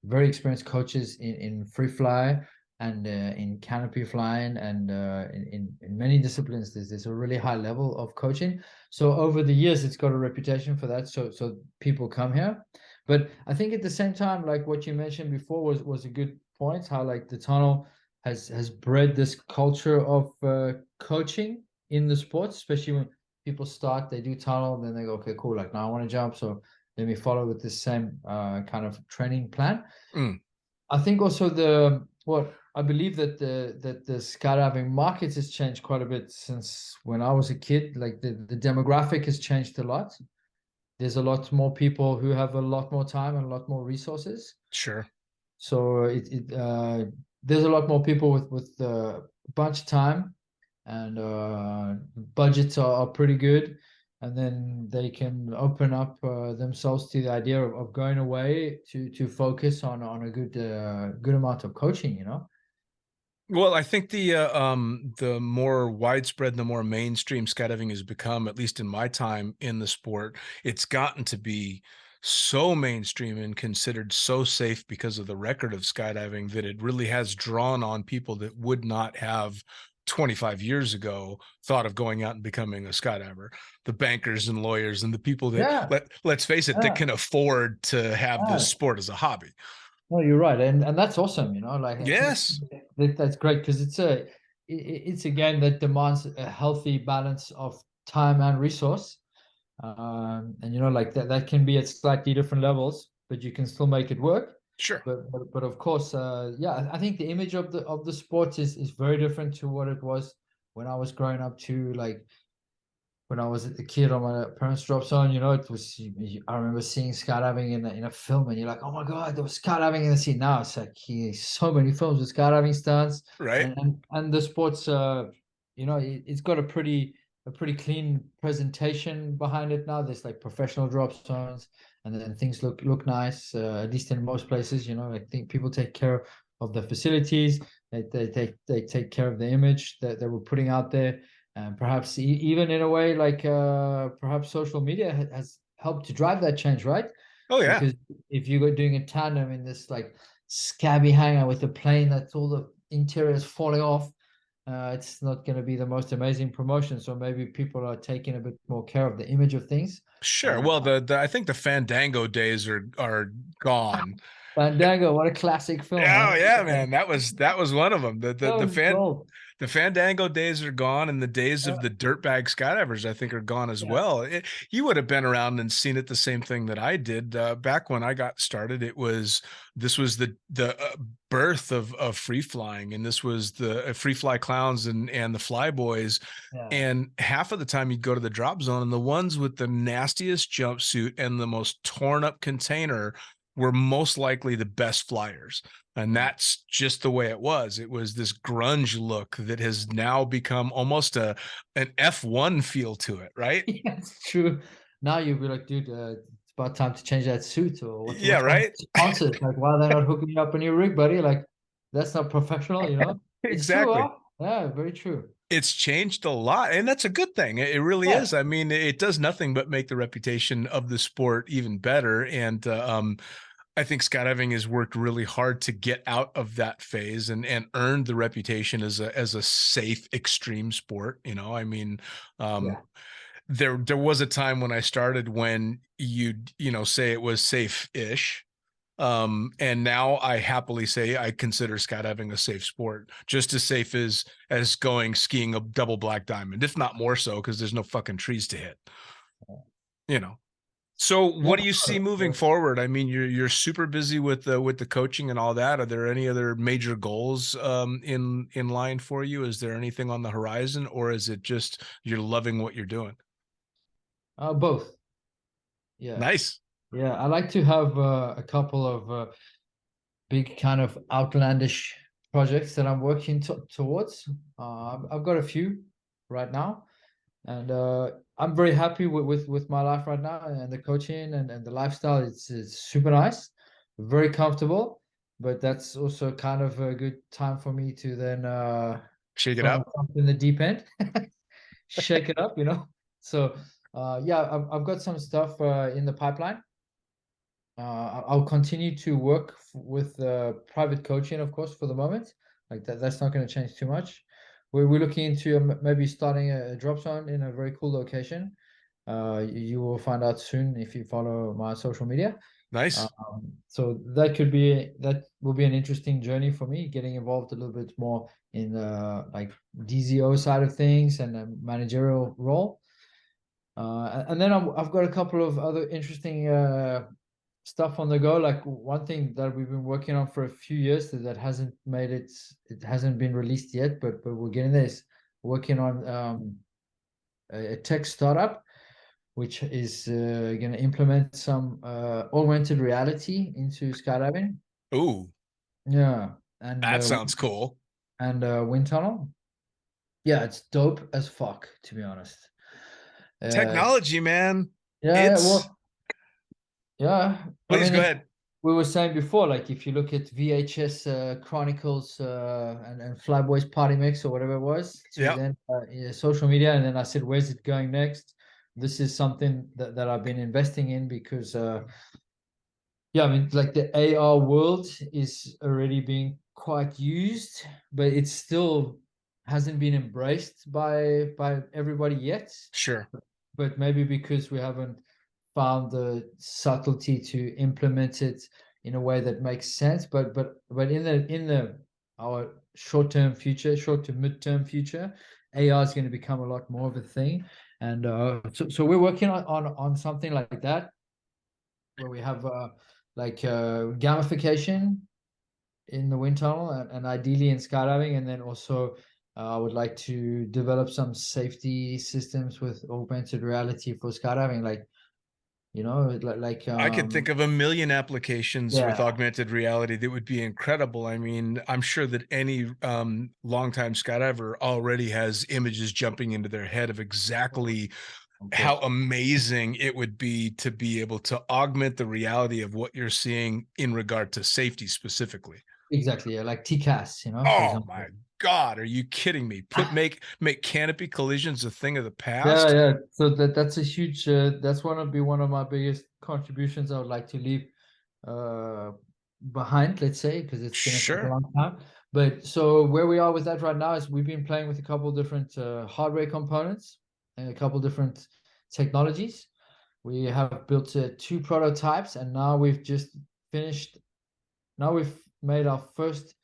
very experienced coaches in free fly and in canopy flying and in many disciplines. There's a really high level of coaching. So over the years, it's got a reputation for that. So people come here, but I think at the same time, like what you mentioned before was a good point. How like the tunnel has bred this culture of coaching in the sports, especially when people start, they do tunnel, and then they go, okay, cool. Like now I want to jump, so let me follow with the same kind of training plan. Mm. I think also the what I believe that the skydiving market has changed quite a bit since when I was a kid. Like the demographic has changed a lot. There's a lot more people who have a lot more time and a lot more resources. Sure. So there's a lot more people with a bunch of time and budgets are pretty good, and then they can open up themselves to the idea of going away to focus on a good amount of coaching, you know. Well, I think the more widespread, the more mainstream skydiving has become, at least in my time in the sport, it's gotten to be so mainstream and considered so safe because of the record of skydiving that it really has drawn on people that would not have 25 years ago thought of going out and becoming a skydiver. The bankers and lawyers and the people that Yeah, let's face it, that yeah, can afford to have this yeah. sport as a hobby. No, you're right, and that's awesome, you know. Like I think Yes. that's great because it's a game that demands a healthy balance of time and resource. And you know, like that can be at slightly different levels, but you can still make it work. Sure. But of course, yeah, I think the image of the sport is very different to what it was when I was growing up too. Like when I was a kid on my parents' drop zone, you know, it was I remember seeing skydiving in a film, and you're like, oh my god, there was skydiving in the sea. Now it's like so many films with skydiving stunts, Right. and the sports, you know, it's got a pretty clean presentation behind it now. There's like professional drop zones, and then things look nice, at least in most places. You know, I think people take care of the facilities. They take care of the image that we're putting out there, and perhaps even in a way like perhaps social media has helped to drive that change, right? Oh yeah. Because if you go doing a tandem in this like scabby hangar with a plane that's all the interior is falling off, it's not going to be the most amazing promotion. So maybe people are taking a bit more care of the image of things. Sure. And Well, the I think the Fandango days are gone. Fandango, what a classic film, Oh man! yeah, man. That was one of them. That was gold. The Fandango days are gone, and the days of the dirtbag skydivers, I think, are gone as Yeah, well. You would have been around and seen it the same thing that I did back when I got started. This was the birth of free flying, and this was the free fly clowns and the fly boys. yeah, And half of the time you'd go to the drop zone, and the ones with the nastiest jumpsuit and the most torn up container were most likely the best flyers. And yeah. that's just the way it was. It was this grunge look that has now become almost an F1 feel to it, right? Yeah, it's true. Now you'll be like, dude, it's about time to change that suit, or Yeah, what's wrong with right? the sponsors? Like, why are they not hooking you up a new rig, buddy? Like, that's not professional, you know? It's true, Exactly. huh? Yeah, very true. It's changed a lot, and that's a good thing. It really Yeah, is. I mean, it does nothing but make the reputation of the sport even better. And I think skydiving has worked really hard to get out of that phase and earned the reputation as a safe extreme sport. I mean, um, yeah, there was a time when I started when you'd say it was safe-ish. And now I happily say I consider skydiving a safe sport, just as safe as going skiing a double black diamond, if not more so, because there's no fucking trees to hit. You know. So yeah. what do you see moving forward? I mean, you're super busy with the coaching and all that. Are there any other major goals in line for you? Is there anything on the horizon, or is it just you're loving what you're doing? Both. Yeah, Nice. yeah. I like to have a couple of big kind of outlandish projects that I'm working towards. I've got a few right now, and I'm very happy with my life right now and the coaching and the lifestyle. It's super nice, very comfortable, but that's also kind of a good time for me to then Shake it throw up. myself in the deep end, shake it up, So yeah, I've got some stuff in the pipeline. I'll continue to work with private coaching, of course, for the moment. Like that's not going to change too much. We're looking into maybe starting a drop zone in a very cool location. You will find out soon if you follow my social media. Nice. So that will be an interesting journey for me, getting involved a little bit more in the like DZO side of things and a managerial role. And then I've got a couple of other interesting stuff on the go. Like one thing that we've been working on for a few years that hasn't made it hasn't been released yet, but we're getting there. Is working on a tech startup which is going to implement some augmented reality into skydiving. Ooh, Yeah, that sounds cool. and wind tunnel. Yeah, it's dope as fuck, to be honest. Uh, Technology, man. yeah, It's well, yeah. I please mean, go if ahead. we were saying before, like if you look at VHS Chronicles and Flyboys Party Mix or whatever it was, to Yep. then yeah, social media, and then I said, where's it going next? This is something that I've been investing in because yeah, I mean, like the AR world is already being quite used, but it still hasn't been embraced by everybody yet. Sure. But maybe because we haven't found the subtlety to implement it in a way that makes sense. But in the our short-term future, short to mid-term future, AR is going to become a lot more of a thing. And so we're working on something like that where we have like gamification in the wind tunnel and ideally in skydiving, and then also I would like to develop some safety systems with augmented reality for skydiving, like I could think of a million applications with yeah, augmented reality that would be incredible. I mean, I'm sure that any longtime skydiver already has images jumping into their head of exactly of how course, amazing it would be to be able to augment the reality of what you're seeing in regard to safety specifically. exactly, yeah, like TCAS, for Oh my example. God, are you kidding me? Make canopy collisions a thing of the Yeah, past? yeah. So that's a huge. That's one of my biggest contributions. I would like to leave uh behind, let's say, because it's gonna take a Sure. long time. But so where we are with that right now is we've been playing with a couple different hardware components and a couple different technologies. We have built two prototypes, and now we've just finished. Now we've made our first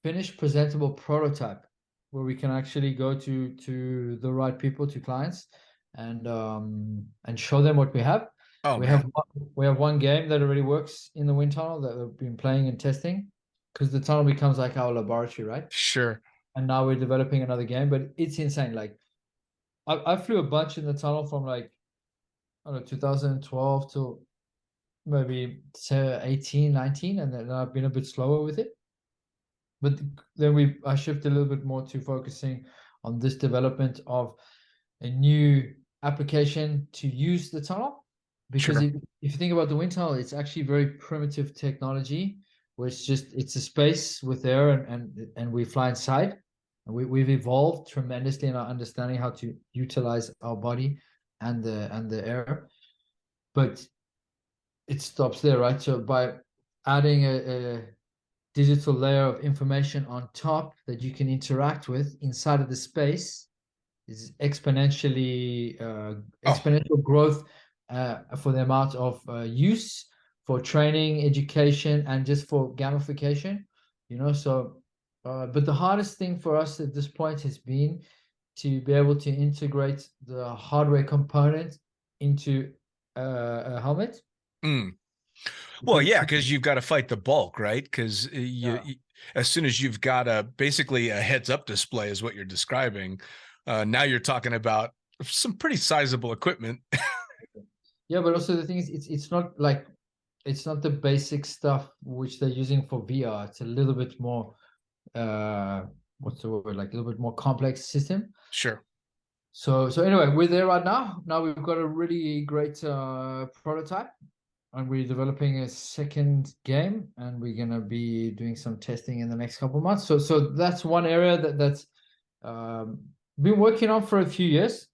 finished presentable prototype where we can actually go to the right people, to clients, and show them what we have. Oh We have man. we have one game that already works in the wind tunnel that we've been playing and testing, because the tunnel becomes like our laboratory, right? Sure. And now we're developing another game, but it's insane. Like I flew a bunch in the tunnel from like I don't know 2012 to maybe say 18, 19, and then I've been a bit slower with it. But then I shift a little bit more to focusing on this development of a new application to use the tunnel. Because Sure. if you think about the wind tunnel, it's actually very primitive technology where it's a space with air and we fly inside. And we've evolved tremendously in our understanding how to utilize our body and the air. But it stops there, right? So by adding a digital layer of information on top that you can interact with inside of the space is Oh, exponential growth for the amount of use for training, education, and just for gamification. So but the hardest thing for us at this point has been to be able to integrate the hardware component into a helmet mm. Well, because yeah, because you've got to fight the bulk, right? Because yeah, as soon as you've got basically a heads up display is what you're describing. Now you're talking about some pretty sizable equipment. Yeah, but also the thing is, it's not like it's not the basic stuff which they're using for VR. It's a little bit more what's the word, like a little bit more complex system. Sure. So anyway, we're there right now. Now we've got a really great prototype, and we're developing a second game, and we're gonna be doing some testing in the next couple of months. So that's one area that's um, been working on for a few years.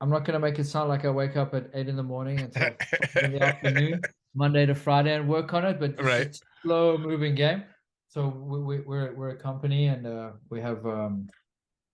I'm not gonna make it sound like I wake up at 8 in the morning until 5 in the afternoon, Monday to Friday, and work on it. But it's Right. just a slow moving game. So we're a company, and we have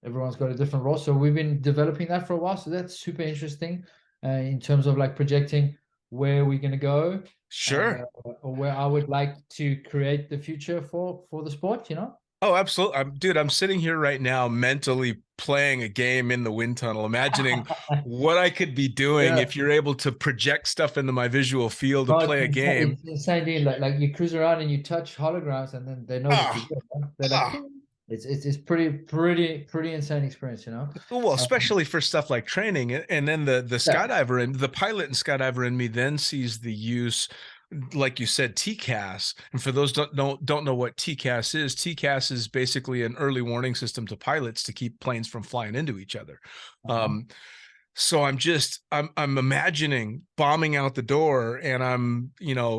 everyone's got a different role. So we've been developing that for a while. So that's super interesting in terms of like projecting where we're going to go, and Sure. or where I would like to create the future for the sport. You know. Oh, absolutely. I'm sitting here right now mentally playing a game in the wind tunnel, imagining what I could be doing Yeah. if you're able to project stuff into my visual field to No, play a game. it's insane, dude. Like you cruise around and you touch holograms, and then they know that you're Ah, good. Huh? They're like, ah. "Ping." It's pretty insane experience, you know. Well, Um, especially for stuff like training, and then the yeah. skydiver and the pilot and skydiver in me then sees the use, like you said, TCAS. And for those don't know what TCAS is basically an early warning system to pilots to keep planes from flying into each other. Uh-huh. Um, so I'm imagining bombing out the door, and I'm,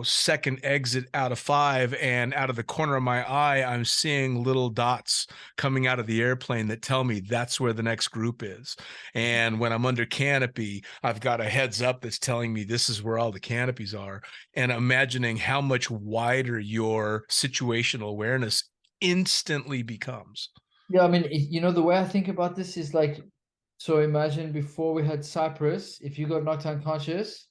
second exit out of 5, and out of the corner of my eye I'm seeing little dots coming out of the airplane that tell me that's where the next group is. And when I'm under canopy, I've got a heads up that's telling me this is where all the canopies are, and imagining how much wider your situational awareness instantly becomes. Yeah, I mean, you know, the way I think about this is like, so imagine before we had Cyprus, if you got knocked unconscious,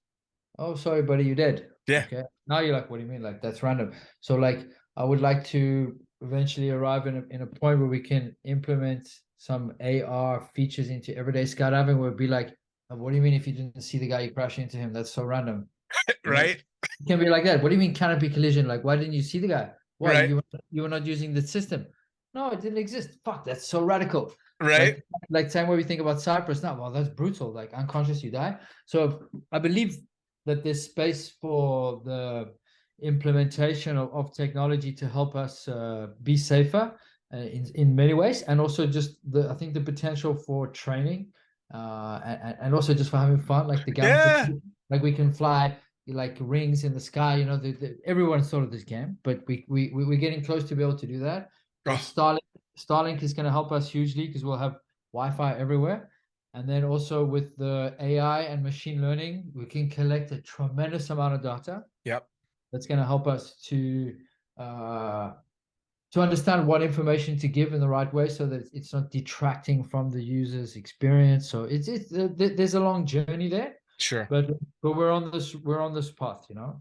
oh, sorry, buddy, you're dead. Yeah. Okay. Now you're like, what do you mean? Like, that's random. So, like, I would like to eventually arrive in a point where we can implement some AR features into everyday skydiving where it'd be like, what do you mean if you didn't see the guy you crashed into him? That's so random. You know, Right. it can be like that. What do you mean canopy collision? Like, why didn't you see the guy? Why Right. you were not using the system? No, it didn't exist. Fuck, that's so radical. Right. Like same way we think about Cyprus now. Well, that's brutal. Like unconscious, you die. So I believe that there's space for the implementation of technology to help us be safer in many ways, and also just I think the potential for training and also just for having fun, like the Yeah. gamification. Like we can fly like rings in the sky. You know, everyone's thought of this game, but we're getting close to be able to do that. Like Oh, Starlink is going to help us hugely because we'll have Wi-Fi everywhere. And then also with the AI and machine learning, we can collect a tremendous amount of data yep. that's going to help us uh, to understand what information to give in the right way, so that it's not detracting from the user's experience. So there's a long journey there, Sure. but we're on this path, you know.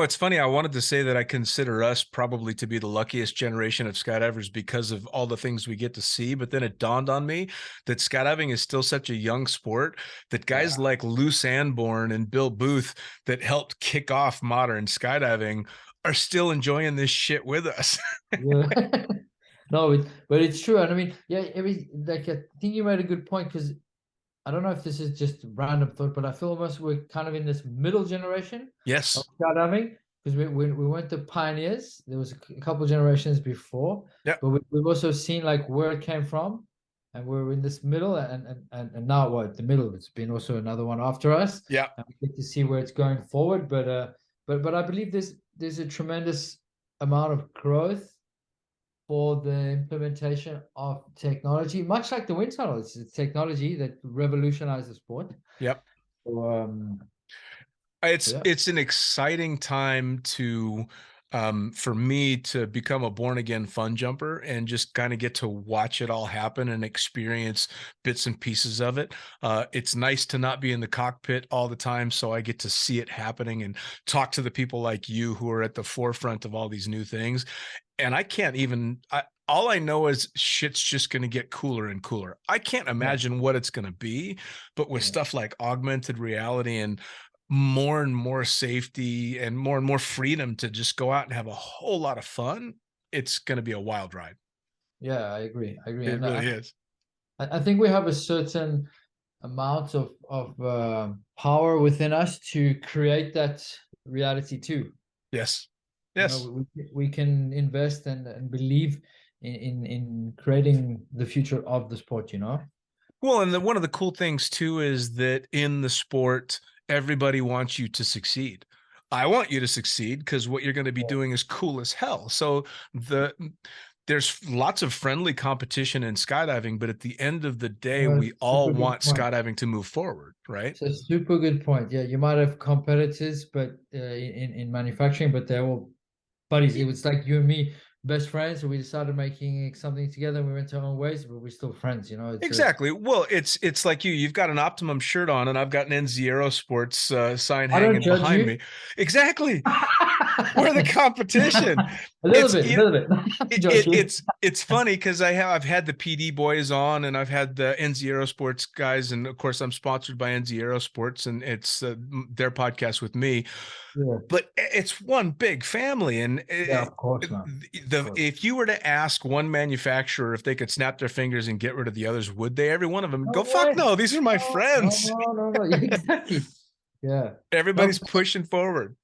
It's funny. I wanted to say that I consider us probably to be the luckiest generation of skydivers because of all the things we get to see. But then it dawned on me that skydiving is still such a young sport that guys Yeah. like Lou Sanborn and Bill Booth that helped kick off modern skydiving are still enjoying this shit with us. Yeah. No, but it's true. And I mean, yeah, I think you made a good point, because I don't know if this is just random thought, but I feel almost we're kind of in this middle generation of Yes. skydiving, because we weren't the pioneers. There was a couple generations before, Yep. but we've also seen like where it came from, and we're in this middle, and now what the middle. It's been also another one after us, Yep. and we get to see where it's going forward. But I believe there's a tremendous amount of growth for the implementation of technology, much like the wind tunnel. It's technology that revolutionized the sport. Yep. So, It's yeah, it's an exciting time to for me to become a born again fun jumper and just kind of get to watch it all happen and experience bits and pieces of it. It's nice to not be in the cockpit all the time, so I get to see it happening and talk to the people like you who are at the forefront of all these new things. And I can't even all I know is shit's just going to get cooler and cooler. I can't yeah, imagine what it's going to be, but with yeah, stuff like augmented reality and more safety and more freedom to just go out and have a whole lot of fun, it's going to be a wild ride. yeah. I agree. It And really is. I think we have a certain amount of power within us to create that reality too. Yes. You know, Yes. we can invest and believe in creating the future of the sport, you know. Well, and one of the cool things too is that in the sport, everybody wants you to succeed. I want you to succeed because what you're going to be doing is cool as hell. So the there's lots of friendly competition in skydiving, but at the end of the day, we all Super good want point. skydiving to move forward, right? It's a super good point. Yeah, you might have competitors, but in manufacturing, but they're all buddies. It was like you and me, best friends. So we decided making something together. And we went our own ways, but we're still friends. You know, it's a. Exactly. Well, it's like you've got an Optimum shirt on, and I've got an NZ Aerosports sign I don't hanging judge behind you. me. Exactly. We're the competition. It's A little bit. Not to judge you. it's funny because I've had the PD boys on, and I've had the NZ Aerosports guys, and of course I'm sponsored by NZ Aerosports, and it's their podcast with me. Yeah, But it's one big family, and yeah, of course, man. Of the course. if you were to ask one manufacturer if they could snap their fingers and get rid of the others, would they? Every one of them would No go, "Fuck way. no, these are my No, no, friends." no, no, no. Yeah, exactly. Yeah. No, Everybody's pushing forward.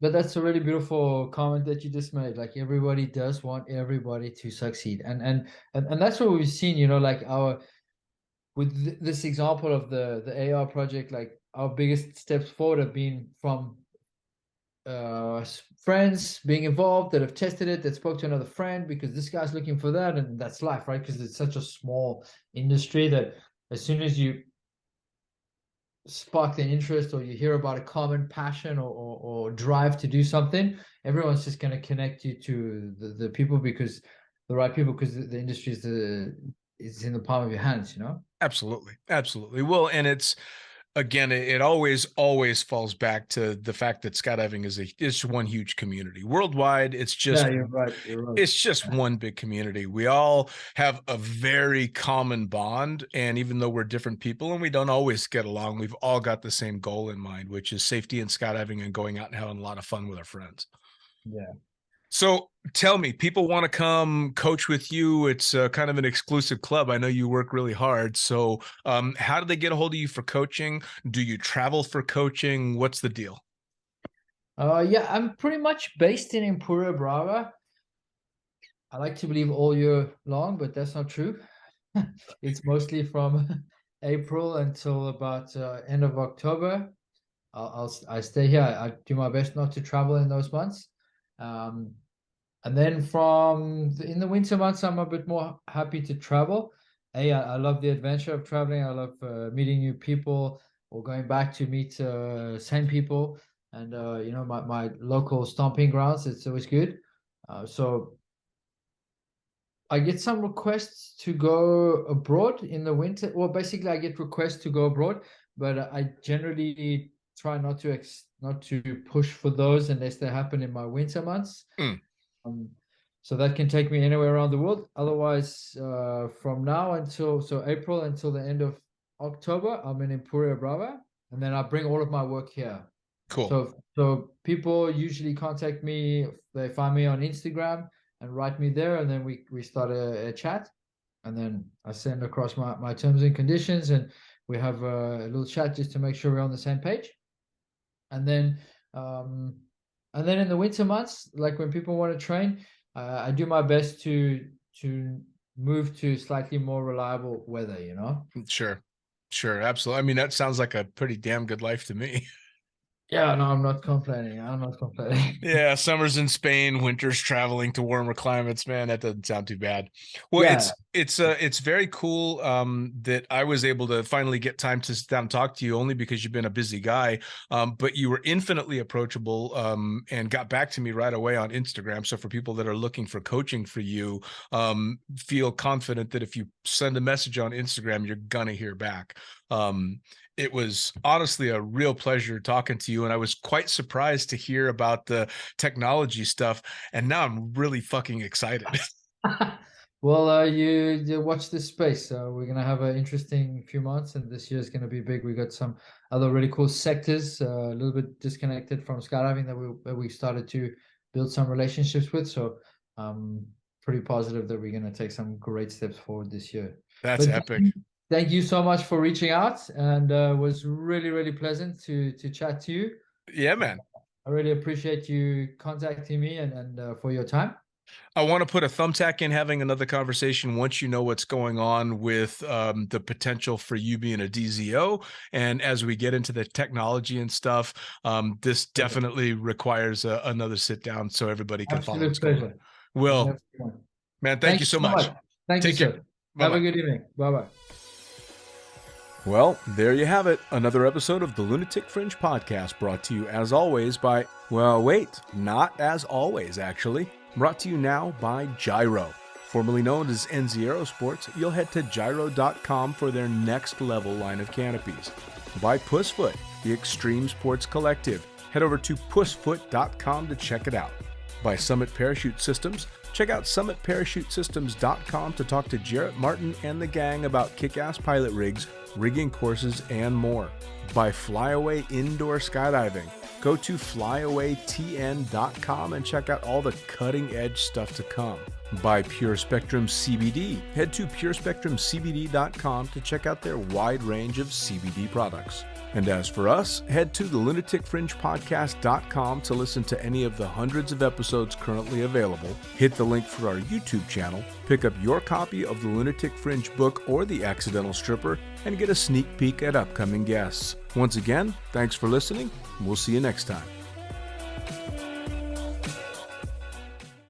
but that's a really beautiful comment that you just made. Like everybody does want everybody to succeed, and that's what we've seen. You know, like our with this example of the AR project, like our biggest steps forward have been from friends being involved that have tested it, that spoke to another friend because this guy's looking for that, and that's life, right? Because it's such a small industry that as soon as you spark an interest or you hear about a common passion or drive to do something, everyone's just going to connect you to the people because the right people because the industry is in the palm of your hands, you know? Absolutely, absolutely. Well, and it's again, it always falls back to the fact that skydiving is one huge community worldwide. Yeah, you're right. You're right. It's just one big community. We all have a very common bond, and even though we're different people and we don't always get along, we've all got the same goal in mind, which is safety and skydiving and going out and having a lot of fun with our friends. Yeah. So tell me, people want to come coach with you. It's kind of an exclusive club. I know you work really hard. So how do they get a hold of you for coaching? Do you travel for coaching? What's the deal? Yeah, I'm pretty much based in Empura Brava. I like to believe all year long, but that's not true. It's mostly from April until about end of October. I stay here. I do my best not to travel in those months. Um, and then in the winter months, I'm a bit more happy to travel. I love the adventure of traveling. I love meeting new people or going back to meet same people and you know my local stomping grounds. It's always good. So I get some requests to go abroad in the winter. Well, basically, I get requests to go abroad, but I generally try not to push for those unless they happen in my winter months. Mm, Um, so that can take me anywhere around the world. Otherwise, from now until April until the end of October, I'm in Empuria Brava, and then I bring all of my work here. cool. So people usually contact me. They find me on Instagram and write me there, and then we start a chat, and then I send across my terms and conditions, and we have a little chat just to make sure we're on the same page. And then um, and then in the winter months, like when people want to train, I do my best to move to slightly more reliable weather. You know. Sure. Sure. Absolutely. I mean, that sounds like a pretty damn good life to me. Yeah, no, I'm not complaining. I'm not complaining. Yeah, summers in Spain, winters traveling to warmer climates, man, that doesn't sound too bad. Well, Yeah. it's very cool that I was able to finally get time to sit down and talk to you only because you've been a busy guy. But you were infinitely approachable and got back to me right away on Instagram. So for people that are looking for coaching for you, feel confident that if you send a message on Instagram, you're gonna hear back. Um, it was honestly a real pleasure talking to you, and I was quite surprised to hear about the technology stuff, and now I'm really fucking excited. Well, you watch this space. We're gonna have an interesting few months, and this year is gonna be big. We got some other really cool sectors, a little bit disconnected from skydiving that we started to build some relationships with. So, pretty positive that we're gonna take some great steps forward this year. That's But epic. thank you so much for reaching out, and it was really, really pleasant to chat to you. Yeah, man. I really appreciate you contacting me and for your time. I want to put a thumbtack in having another conversation once you know what's going on with the potential for you being a DZO. And as we get into the technology and stuff, this definitely requires another sit down so everybody can follow what's Absolute going on. pleasure. Will, man, thank you so much. Thank you, Take care. sir. Have Bye-bye. a good evening. Bye-bye. Well, there you have it. Another episode of the Lunatic Fringe podcast brought to you as always by, well, wait, not as always, actually. Brought to you now by Gyro. Formerly known as NZ Aerosports, you'll head to gyro.com for their next level line of canopies. By Pussfoot, the Extreme Sports Collective. Head over to pussfoot.com to check it out. By Summit Parachute Systems, check out summitparachutesystems.com to talk to Jarrett Martin and the gang about kick-ass pilot rigs, rigging courses, and more. By Flyaway Indoor Skydiving, go to flyawaytn.com and check out all the cutting-edge stuff to come. By Pure Spectrum CBD, head to purespectrumcbd.com to check out their wide range of CBD products. And as for us, head to the lunaticfringepodcast.com to listen to any of the hundreds of episodes currently available, hit the link for our YouTube channel, pick up your copy of the Lunatic Fringe book or The Accidental Stripper, and get a sneak peek at upcoming guests. Once again, thanks for listening. We'll see you next time.